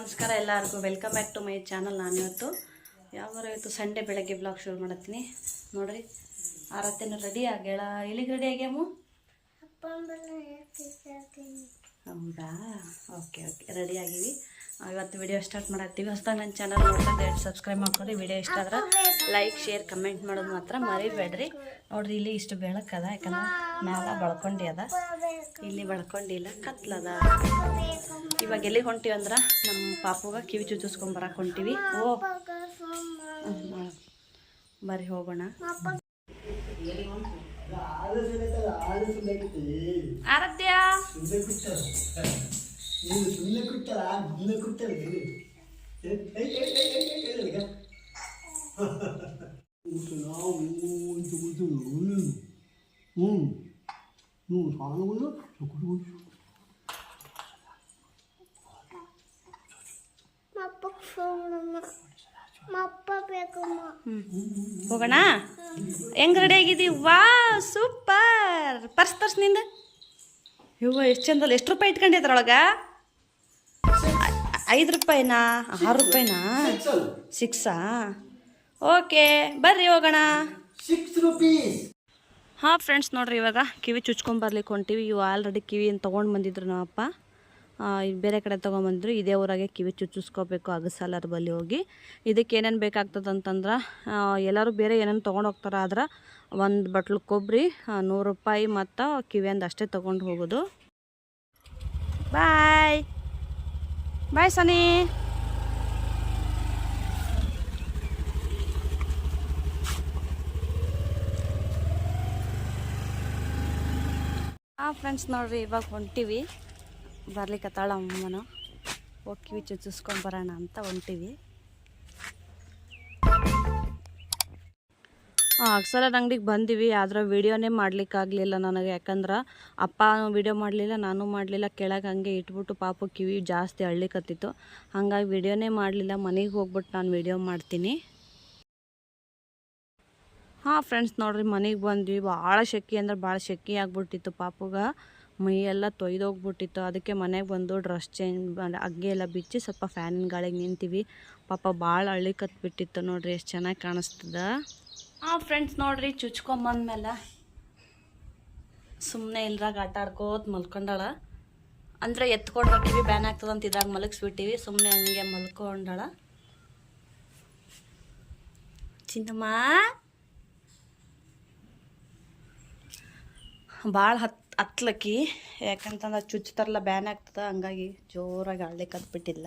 ನಮಸ್ಕಾರ ಎಲ್ಲರಿಗೂ welcome back to my channel. ನಾನು ಇವತ್ತು ಸಂಡೇ ಬೆಳಗ್ಗೆ ಬ್ಲಾಗ್ ಶುರು ಮಾಡತ್ತೀನಿ ನೋಡ್ರಿ. ಆರತ್ತೇನು ರೆಡಿ ಆಗ್ಯಾಳ, ಇಲ್ಲಿಗೆ ರೆಡಿ ಆಗ್ಯಾಮು. ಹೌದಾ, ಓಕೆ ರೆಡಿ ಆಗಿವಿ. ಇವತ್ತು ವಿಡಿಯೋ ಸ್ಟಾರ್ಟ್ ಮಾಡತ್ತೀವಿ. ಹೊಸದಾಗಿ ನನ್ನ ಚಾನಲ್ ನೋಡ್ತಾ ಸಬ್ಸ್ಕ್ರೈಬ್ ಮಾಡ್ಕೊರಿ. ವಿಡಿಯೋ ಇಷ್ಟ ಆದ್ರೆ ಲೈಕ್ ಶೇರ್ ಕಮೆಂಟ್ ಮಾಡೋದು ಮಾತ್ರ ಮರಿಬೇಡ್ರಿ. ನೋಡ್ರಿ ಇಲ್ಲಿ ಇಷ್ಟು ಬೆಳಕದ, ಯಾಕಂದ್ರೆ ಮ್ಯಾಲ ಬಳ್ಕೊಂಡಿ ಅದ, ಇಲ್ಲಿ ಬಳ್ಕೊಂಡಿಲ್ಲ, ಕತ್ಲದ. ಇವಾಗ ಎಲ್ಲಿಗೆ ಹೊಂಟಿವಿ ಅಂದ್ರೆ ನಮ್ಮ ಪಾಪುಗ ಕಿವಿ ಚುಚ್ಚಿಸ್ಕೊಂಬರಕ್ಕೆ ಹೊಂಟಿವಿ. ಬರ್ರಿ ಹೋಗೋಣ. ಆರಾಧ್ಯ ಹೋಗೋಣ. ಹೆಂಗ್ ರೆಡಿ ಆಗಿದ್ದೀವಿ? ವಾ ಸೂಪರ್. ಪರ್ಸ್ ತರ್ಸ್ ನಿಂದ. ಇವ ಎಷ್ಟು ಚಂದಲ್ಲ. ಎಷ್ಟು ರೂಪಾಯಿ ಇಟ್ಕೊಂಡಿದ್ರೊಳಗ? 5 ರೂಪಾಯಿನಾ 6 ರೂಪಾಯಿನಾ? 6 ಓಕೆ ಬರ್ರಿ ಹೋಗೋಣ. 6 rupees. ಹಾಂ ಫ್ರೆಂಡ್ಸ್, ನೋಡ್ರಿ ಇವಾಗ ಕಿವಿ ಚುಚ್ಕೊಂಬರ್ಲಿಕ್ಕೆ ಹೊಂಟಿವಿ. ಇವು ಆಲ್ರೆಡಿ ಕಿವಿಯನ್ನು ತೊಗೊಂಡು ಬಂದಿದ್ರು ನಮ್ಮಪ್ಪ. ಬೇರೆ ಕಡೆ ತೊಗೊಂಬಂದ್ರು. ಇದೇ ಊರಾಗೆ ಕಿವಿ ಚುಚ್ಚಿಸ್ಕೋಬೇಕು ಅಗಸಲ್ಲರ ಬಳಿ ಹೋಗಿ. ಇದಕ್ಕೆ ಏನೇನು ಬೇಕಾಗ್ತದೆ ಅಂತಂದ್ರೆ, ಎಲ್ಲರೂ ಬೇರೆ ಏನೇನು ತೊಗೊಂಡು ಹೋಗ್ತಾರೆ. ಆದ್ರೆ ಒಂದು ಬಟ್ಲು ಕೊಬ್ಬರಿ, 100 ರೂಪಾಯಿ ಮತ್ತು ಕಿವಿಯಂದು ಅಷ್ಟೇ ತೊಗೊಂಡು ಹೋಗೋದು. ಬಾಯ್ ಬಾಯ್ ಸನಿ. ಫ್ರೆಂಡ್ಸ್ ನೋಡ್ರಿ ಇವಾಗ ಹೊಂಟಿವಿ. ಬರ್ಲಿಕ್ಕತ್ತಾಳ ಅಮ್ಮನ. ಹೋಗಿ ಕಿವಿ ಚುಚ್ಚಿಸ್ಕೊಂಬರೋಣ ಅಂತ ಹೊಂಟಿವಿ. ಅಕ್ಸರ ಅಂಗಡಿಗೆ ಬಂದಿವಿ. ಆದ್ರೆ ವೀಡಿಯೋನೇ ಮಾಡ್ಲಿಕ್ಕಾಗಲಿಲ್ಲ ನನಗೆ. ಯಾಕಂದ್ರೆ ಅಪ್ಪ ವೀಡಿಯೋ ಮಾಡಲಿಲ್ಲ, ನಾನು ಮಾಡಲಿಲ್ಲ. ಕೆಳಗೆ ಹಂಗೆ ಇಟ್ಬಿಟ್ಟು ಪಾಪು ಕಿವಿ ಜಾಸ್ತಿ ಅಳ್ಳಿಕತ್ತಿತ್ತು. ಹಾಗಾಗಿ ವೀಡಿಯೋನೇ ಮಾಡಲಿಲ್ಲ. ಮನೆಗೆ ಹೋಗ್ಬಿಟ್ಟು ನಾನು ವೀಡಿಯೋ ಮಾಡ್ತೀನಿ. ಹಾಂ ಫ್ರೆಂಡ್ಸ್ ನೋಡ್ರಿ, ಮನೆಗೆ ಬಂದ್ವಿ. ಭಾಳ ಶೆಕೆ ಅಂದ್ರೆ ಭಾಳ ಶೆಕೆ ಆಗ್ಬಿಟ್ಟಿತ್ತು. ಪಾಪುಗ ಮೈಯೆಲ್ಲ ತೊಯ್ದೋಗ್ಬಿಟ್ಟಿತ್ತು. ಅದಕ್ಕೆ ಮನೆಗೆ ಬಂದು ಡ್ರೆಸ್ ಚೇಂಜ್ ಅಗ್ಗೆ ಎಲ್ಲ ಬಿಚ್ಚಿ ಸ್ವಲ್ಪ ಫ್ಯಾನಿನ ಗಾಳಿಗೆ ನಿಂತೀವಿ. ಪಾಪ ಭಾಳ ಅಳ್ಳಿಕತ್ಬಿಟ್ಟಿತ್ತು. ನೋಡ್ರಿ ಎಷ್ಟು ಚೆನ್ನಾಗಿ ಕಾಣಿಸ್ತದ. ಹಾಂ ಫ್ರೆಂಡ್ಸ್ ನೋಡ್ರಿ, ಚುಚ್ಕೊಂಬಂದ್ಮೇಲೆ ಸುಮ್ಮನೆ ಇಲ್ರಾಗ ಆಟ ಆಡ್ಕೋತ ಮಲ್ಕೊಂಡಾಳ. ಅಂದರೆ ಎತ್ಕೊಂಡ್ರೆ ಕಿವಿ ಬ್ಯಾನ್ ಆಗ್ತದಂತ ಇದ್ರಾಗ ಮಲಗಿಸ್ಬಿಟ್ಟಿವಿ. ಸುಮ್ಮನೆ ಹಂಗೆ ಮಲ್ಕೊಂಡಾಳ. ಚಿನ್ನಮ್ಮ ಭಾಳ ಹತ್ಲಕ್ಕಿ. ಯಾಕಂತಂದ್ರೆ ಚುಚ್ತಾರಲ್ಲ ಬ್ಯಾನ್ ಆಗ್ತದೆ. ಹಂಗಾಗಿ ಜೋರಾಗಿ ಅಳ್ಲಿಕ್ಕತ್ಬಿಟ್ಟಿಲ್ಲ.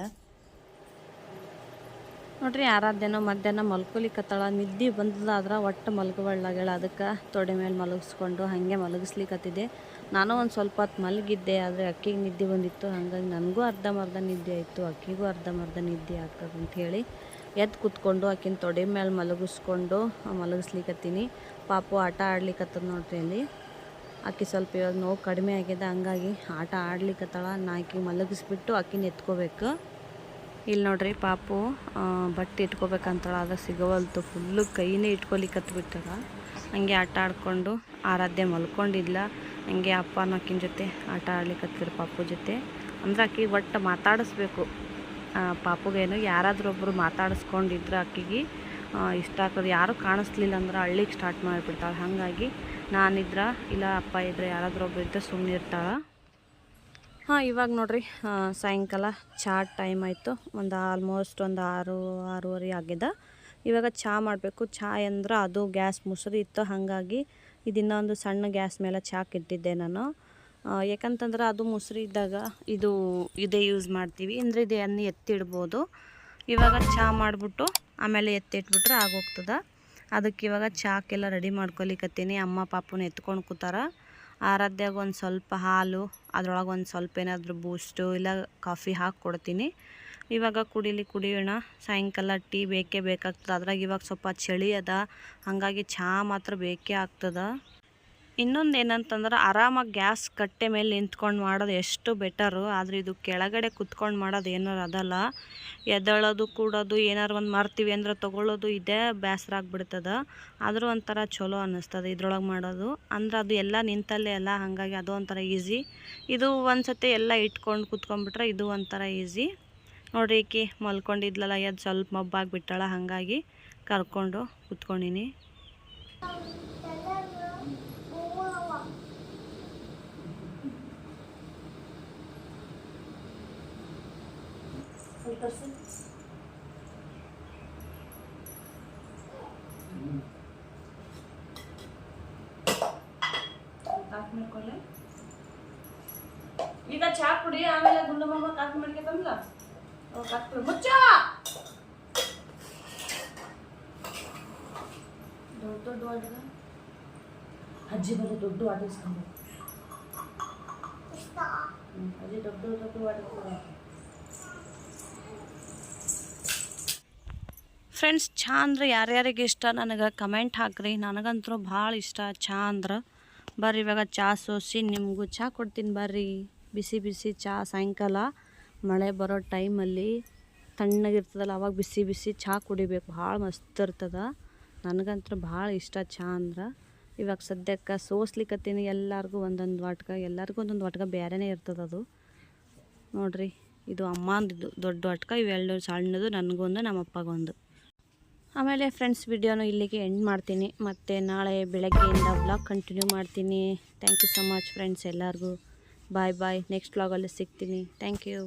ನೋಡ್ರಿ ಆರಾಧ್ಯನೋ ಮಧ್ಯಾಹ್ನ ಮಲ್ಕೊಲಿಕ್ಕತ್ತಾಳ. ನಿದ್ದೆ ಬಂದದಾದ್ರೆ ಒಟ್ಟು ಮಲ್ಕೊಬಳ್ಳಾಗ್ಯಾಳ. ಅದಕ್ಕೆ ತೊಡೆ ಮೇಲೆ ಮಲಗಿಸ್ಕೊಂಡು ಹಾಗೆ ಮಲಗಿಸ್ಲಿಕ್ಕತ್ತಿದ್ದೆ. ನಾನು ಒಂದು ಸ್ವಲ್ಪ ಹೊತ್ತು ಮಲಗಿದ್ದೆ. ಆದರೆ ಅಕ್ಕಿಗೆ ನಿದ್ದೆ ಬಂದಿತ್ತು. ಹಾಗಾಗಿ ನನಗೂ ಅರ್ಧಂಬರ್ಧ ನಿದ್ದೆ ಆಯಿತು, ಅಕ್ಕಿಗೂ ಅರ್ಧಂಬರ್ಧ ನಿದ್ದೆ ಆಗ್ತದೆ ಅಂಥೇಳಿ ಎದ್ದು ಕೂತ್ಕೊಂಡು ಆಕಿನ ತೊಡೆ ಮೇಲೆ ಮಲಗಿಸ್ಕೊಂಡು ಮಲಗಿಸ್ಲಿಕ್ಕತ್ತೀನಿ. ಪಾಪು ಆಟ ಆಡ್ಲಿಕ್ಕತ್ತದ ನೋಡ್ರಿ ಅಲ್ಲಿ. ಅಕ್ಕಿ ಸ್ವಲ್ಪ ಇವಾಗ ನೋವು ಕಡಿಮೆ ಆಗಿದೆ. ಹಂಗಾಗಿ ಆಟ ಆಡ್ಲಿಕ್ಕತ್ತಾಳ. ಆಕಿ ಮಲಗಿಸ್ಬಿಟ್ಟು ಅಕ್ಕಿನ ಎತ್ಕೋಬೇಕು. ಇಲ್ಲಿ ನೋಡ್ರಿ ಪಾಪು ಬಟ್ಟೆ ಇಟ್ಕೋಬೇಕಂತಾಳ. ಅದು ಸಿಗವಲ್ತು. ಫುಲ್ಲು ಕೈನೇ ಇಟ್ಕೊಲಿಕ್ಕತ್ಬಿಟ್ಟಾರ. ಹಂಗೆ ಆಟ ಆಡ್ಕೊಂಡು ಆರಾಧ್ಯ ಮಲ್ಕೊಂಡಿಲ್ಲ. ಹಂಗೆ ಅಪ್ಪನೂ ಅಕ್ಕಿನ ಜೊತೆ ಆಟ ಆಡ್ಲಿಕ್ಕತ್ತಿದ್ರು ಪಾಪು ಜೊತೆ. ಅಂದ್ರೆ ಅಕ್ಕಿಗೆ ಒಟ್ಟು ಮಾತಾಡಿಸ್ಬೇಕು. ಪಾಪುಗೇನು ಯಾರಾದರೂ ಒಬ್ಬರು ಮಾತಾಡಿಸ್ಕೊಂಡಿದ್ರೆ ಅಕ್ಕಿಗೆ ಇಷ್ಟ ಆಗ್ತದೆ. ಯಾರೂ ಕಾಣಿಸ್ಲಿಲ್ಲ ಅಂದ್ರೆ ಅಳ್ಳಿಗೆ ಸ್ಟಾರ್ಟ್ ಮಾಡಿಬಿಡ್ತಾಳೆ. ಹಾಗಾಗಿ ನಾನಿದ್ರೆ ಇಲ್ಲ ಅಪ್ಪ ಇದ್ರೆ ಯಾರಾದರೂ ಒಬ್ರು ಇದ್ದರೆ ಸುಮ್ಮನೆ ಇರ್ತಾಳೆ. ಹಾಂ ಇವಾಗ ನೋಡ್ರಿ ಸಾಯಂಕಾಲ ಚಹಾ ಟೈಮ್ ಆಯಿತು. ಆಲ್ಮೋಸ್ಟ್ ಒಂದು 6-6:30 ಆಗಿದೆ. ಇವಾಗ ಚಹಾ ಮಾಡಬೇಕು. ಚಹಾ ಅಂದ್ರೆ ಅದು ಗ್ಯಾಸ್ ಮುಸುರಿ ಇತ್ತು. ಹಾಗಾಗಿ ಇನ್ನೊಂದು ಸಣ್ಣ ಗ್ಯಾಸ್ ಮೇಲೆ ಚಹಾಕ್ಕೆ ಇಟ್ಟಿದ್ದೆ ನಾನು. ಯಾಕಂತಂದ್ರೆ ಅದು ಮುಸುರಿ ಇದ್ದಾಗ ಇದೇ ಯೂಸ್ ಮಾಡ್ತೀವಿ. ಅಂದರೆ ಇದನ್ನು ಎತ್ತಿಡ್ಬೋದು. ಇವಾಗ ಚಹಾ ಮಾಡಿಬಿಟ್ಟು ಆಮೇಲೆ ಎತ್ತಿಟ್ಬಿಟ್ರೆ ಆಗೋಗ್ತದೆ. ಅದಕ್ಕೆ ಇವಾಗ ಚಾಕೆಲ್ಲ ರೆಡಿ ಮಾಡ್ಕೊಲಿಕ್ಕತ್ತೀನಿ. ಅಮ್ಮ ಪಾಪುನ ಎತ್ಕೊಂಡು ಕೂತಾರ. ಆರಾಧ್ಯಾಗ ಒಂದು ಸ್ವಲ್ಪ ಹಾಲು, ಅದ್ರೊಳಗೆ ಒಂದು ಸ್ವಲ್ಪ ಏನಾದರೂ ಬೂಸ್ಟು ಇಲ್ಲ ಕಾಫಿ ಹಾಕಿ ಕೊಡ್ತೀನಿ. ಇವಾಗ ಕುಡಿಯೋಣ. ಸಾಯಂಕಾಲ ಟೀ ಬೇಕೇ ಬೇಕಾಗ್ತದೆ. ಅದ್ರಾಗ ಇವಾಗ ಸ್ವಲ್ಪ ಚಳಿ ಅದ. ಹಾಗಾಗಿ ಚಹಾ ಮಾತ್ರ ಬೇಕೇ ಆಗ್ತದೆ. ಇನ್ನೊಂದು ಏನಂತಂದ್ರೆ ಆರಾಮಾಗಿ ಗ್ಯಾಸ್ ಕಟ್ಟೆ ಮೇಲೆ ನಿಂತ್ಕೊಂಡು ಮಾಡೋದು ಎಷ್ಟು ಬೆಟರು. ಆದರೆ ಇದು ಕೆಳಗಡೆ ಕುತ್ಕೊಂಡು ಮಾಡೋದು ಏನಾರು ಅದಲ್ಲ. ಎದ್ದೇಳೋದು ಕೂಡೋದು ಏನಾರು ಒಂದು ಮಾಡ್ತೀವಿ ಅಂದ್ರೆ ತೊಗೊಳ್ಳೋದು ಇದೇ ಬೇಸರ ಆಗಿಬಿಡ್ತದೆ. ಆದರೂ ಒಂಥರ ಚಲೋ ಅನ್ನಿಸ್ತದೆ ಇದ್ರೊಳಗೆ ಮಾಡೋದು. ಅಂದ್ರೆ ಅದು ಎಲ್ಲ ನಿಂತಲ್ಲೇ ಅಲ್ಲ. ಹಾಗಾಗಿ ಅದು ಒಂಥರ ಈಸಿ. ಇದು ಒಂದು ಸತಿ ಎಲ್ಲ ಇಟ್ಕೊಂಡು ಕುತ್ಕೊಂಡ್ಬಿಟ್ರೆ ಇದು ಒಂಥರ ಈಸಿ. ನೋಡ್ರಿ ಈಕಿ ಮಲ್ಕೊಂಡಿದ್ಲಲ್ಲ ಎದ್ದು ಸ್ವಲ್ಪ ಮಬ್ಬಾಗಿಬಿಟ್ಟಾಳ, ಹಾಗಾಗಿ ಕರ್ಕೊಂಡು ಕುತ್ಕೊಂಡಿನಿ. ಈಗ ಚಾ ಕುಡಿ, ಆಮೇಲೆ ಗುಂಡು ಮಾಮ ಕಾಫಿ ಮಾಡ್ಕೊತಂದ್ಲ ಮುಚ್ಚ. ದೊಡ್ಡ ದೊಡ್ಡ ವಾಟಗ ಅಜ್ಜಿ ಬರೋ ದೊಡ್ಡ ವಾಟ ಇಸ್ಕೊಂಡು ಅಜ್ಜಿ ದೊಡ್ಡ ದೊಡ್ಡ ವಾಟ. ಫ್ರೆಂಡ್ಸ್, ಚಹಾ ಅಂದ್ರೆ ಯಾರ್ಯಾರಿಗೆ ಇಷ್ಟ ನನಗೆ ಕಮೆಂಟ್ ಹಾಕ್ರಿ. ನನಗಂತೂ ಭಾಳ ಇಷ್ಟ ಚಹಾ ಅಂದ್ರೆ. ಬರ್ರಿ ಇವಾಗ ಚಹಾ ಸೋಸಿ ನಿಮಗೂ ಚಹಾ ಕೊಡ್ತೀನಿ ಬರ್ರಿ. ಬಿಸಿ ಬಿಸಿ ಚಹಾ ಸಾಯಂಕಾಲ ಮಳೆ ಬರೋ ಟೈಮಲ್ಲಿ ತಣ್ಣಗಿರ್ತದಲ್ಲ ಅವಾಗ ಬಿಸಿ ಬಿಸಿ ಚಹಾ ಕುಡಿಬೇಕು, ಭಾಳ ಮಸ್ತ್ ಇರ್ತದೆ. ನನಗಂತೂ ಭಾಳ ಇಷ್ಟ ಚಹಾ ಅಂದ್ರೆ. ಇವಾಗ ಸದ್ಯಕ್ಕೆ ಸೋಸ್ಲಿಕ್ಕತ್ತೀನಿ, ಎಲ್ಲರಿಗೂ ಒಂದೊಂದು ವಾಟ್ಕ, ಎಲ್ಲರಿಗೂ ಒಂದೊಂದು ವಾಟ್ಕ ಬೇರೆನೇ ಇರ್ತದೆ ಅದು. ನೋಡಿರಿ, ಇದು ಅಮ್ಮಂದು ದೊಡ್ಡ ವಾಟ್ಕ, ಇವೆರಡು ಸಣ್ಣದು, ನನಗೊಂದು ನಮ್ಮ ಅಪ್ಪಗೊಂದು. ಆಮೇಲೆ ಫ್ರೆಂಡ್ಸ್, ವಿಡಿಯೋನು ಇಲ್ಲಿಗೆ ಎಂಡ್ ಮಾಡ್ತೀನಿ. ಮತ್ತು ನಾಳೆ ಬೆಳಗ್ಗೆಯಿಂದ ವ್ಲಾಗ್ ಕಂಟಿನ್ಯೂ ಮಾಡ್ತೀನಿ. Thank you so much friends ಎಲ್ಲರಿಗೂ. Bye bye. ನೆಕ್ಸ್ಟ್ ವ್ಲಾಗಲ್ಲಿ ಸಿಗ್ತೀನಿ. Thank you.